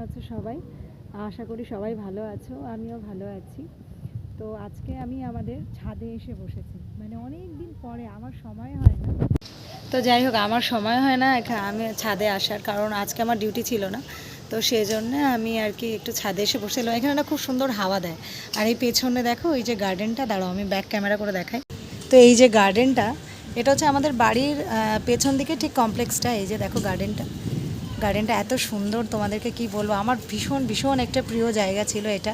আছো সবাই? আশা করি সবাই ভালো আছো, আমিও ভালো আছি। তো আজকে আমি আমাদের ছাদে এসে বসেছি, মানে অনেক দিন পরে, আমার সময় হয় না। তো যাই হোক, আমার সময় হয় না আমি ছাদে আসার, কারণ আজকে আমার ডিউটি ছিল না। তো সেই জন্যে আমি আর কি একটু ছাদে এসে বসেছিলাম। এখানে একটা খুব সুন্দর হাওয়া দেয়। আর এই পেছনে দেখো এই যে গার্ডেনটা, দাঁড়াও আমি ব্যাক ক্যামেরা করে দেখাই। তো এই যে গার্ডেনটা, এটা হচ্ছে আমাদের বাড়ির পেছন দিকে ঠিক কমপ্লেক্সটা। এই যে দেখো গার্ডেনটা এত সুন্দর, তোমাদেরকে কি বলবো। আমার ভীষণ ভীষণ একটা প্রিয় জায়গা ছিল এটা,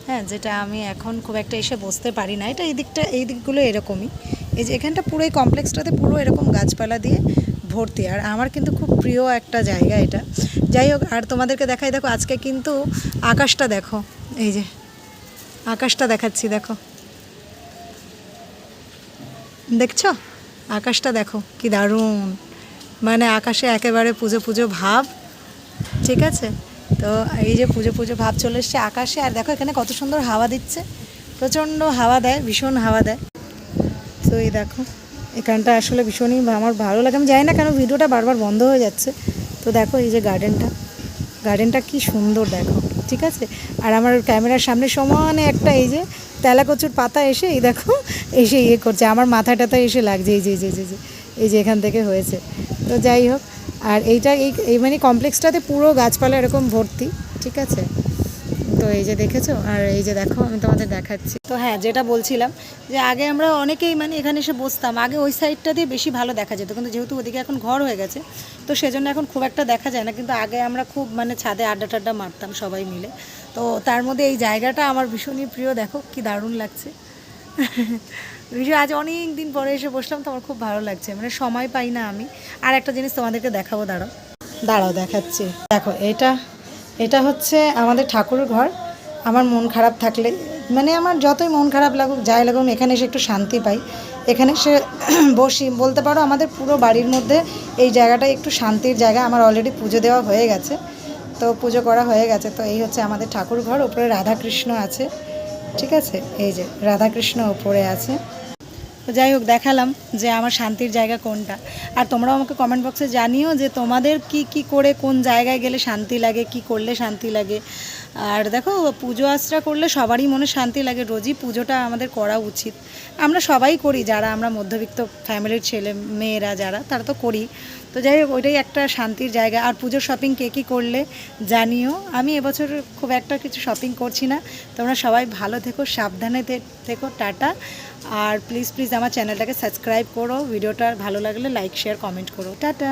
হ্যাঁ, যেটা আমি এখন খুব একটা এসে বসতে পারি না। এটা এই দিকগুলো এরকমই। এই যে এখানটা পুরো এই কমপ্লেক্সটাতে পুরো এরকম গাছপালা দিয়ে ভর্তি। আর আমার কিন্তু খুব প্রিয় একটা জায়গা এটা। যাই হোক, আর তোমাদেরকে দেখাই, দেখো আজকে কিন্তু আকাশটা দেখো, এই যে আকাশটা দেখাচ্ছি, দেখো, দেখছো আকাশটা দেখো কি দারুণ, মানে আকাশে একেবারে পুজো পুজো ভাব। ঠিক আছে, তো এই যে পুজো পুজো ভাব চলে এসছে আকাশে। আর দেখো এখানে কত সুন্দর হাওয়া দিচ্ছে, প্রচণ্ড হাওয়া দেয়, ভীষণ হাওয়া দেয়। তো এই দেখো এখানটা আসলে ভীষণই আমার ভালো লাগে। আমি জানি না কেন ভিডিওটা বারবার বন্ধ হয়ে যাচ্ছে। তো দেখো এই যে গার্ডেনটা কি সুন্দর দেখো। ঠিক আছে, আর আমার ক্যামেরার সামনে সমানে একটা এই যে তেলাকচুর পাতা এসে এই দেখো এসে করছে, আমার মাথাটা এসে লাগছে, এই যে এখান থেকে হয়েছে। তো যাই হোক, আর এই মানে কমপ্লেক্সটাতে পুরো গাছপালা এরকম ভর্তি। ঠিক আছে, তো এই যে দেখেছো, আর এই যে দেখো আমি তোমাদের দেখাচ্ছি। তো হ্যাঁ, যেটা বলছিলাম, যে আগে আমরা অনেকেই মানে এখানে এসে বসতাম, আগে ওই সাইডটা দিয়ে বেশি ভালো দেখা যেত, কিন্তু যেহেতু ওদিকে এখন ঘর হয়ে গেছে, তো সেজন্য এখন খুব একটা দেখা যায় না। কিন্তু আগে আমরা খুব মানে ছাদে আড্ডা টাড্ডা মারতাম সবাই মিলে। তো তার মধ্যে এই জায়গাটা আমার ভীষণই প্রিয়, দেখো কি দারুণ লাগছে। ভীষণ, আজ অনেক দিন পরে এসে বসলাম, তো আমার খুব ভালো লাগছে, মানে সময় পাই না আমি। আর একটা জিনিস তোমাদেরকে দেখাবো, দাঁড়াও দেখাচ্ছি। দেখো এটা হচ্ছে আমাদের ঠাকুরের ঘর। আমার মন খারাপ থাকলে, মানে আমার যতই মন খারাপ লাগুক যাই লাগুক, এখানে এসে একটু শান্তি পাই। এখানে এসে বসি, বলতে পারো আমাদের পুরো বাড়ির মধ্যে এই জায়গাটা একটু শান্তির জায়গা। আমার অলরেডি পুজো দেওয়া হয়ে গেছে, তো পুজো করা হয়ে গেছে। তো এই হচ্ছে আমাদের ঠাকুর ঘর, উপরে রাধাকৃষ্ণ আছে। ঠিক আছে, এই যে রাধাকৃষ্ণ উপরে আছে। তো যাই হোক, দেখালাম যে আমার শান্তির জায়গা কোনটা। আর তোমরাও আমাকে কমেন্ট বক্সে জানিও যে তোমাদের কি করে কোন জায়গায় গেলে শান্তি লাগে, কি করলে শান্তি লাগে। আর দেখো, পুজো আশ্রা করলে সবারই মনে শান্তি লাগে। রোজই পুজোটা আমাদের করা উচিত, আমরা সবাই করি, যারা আমরা মধ্যবিত্ত ফ্যামিলির ছেলে মেয়েরা যারা, তারা তো করি। তো যাই হোক, ওইটাই একটা শান্তির জায়গা। আর পুজোর শপিং কে করলে জানিও। আমি এবছর খুব একটা কিছু শপিং করছি না। তোমরা সবাই ভালো থেকো, সাবধানে থেকো, টাটা। আর প্লিজ আমার চ্যানেলটাকে সাবস্ক্রাইব করো, ভিডিওটা ভালো লাগলে লাইক শেয়ার কমেন্ট করো, টাটা।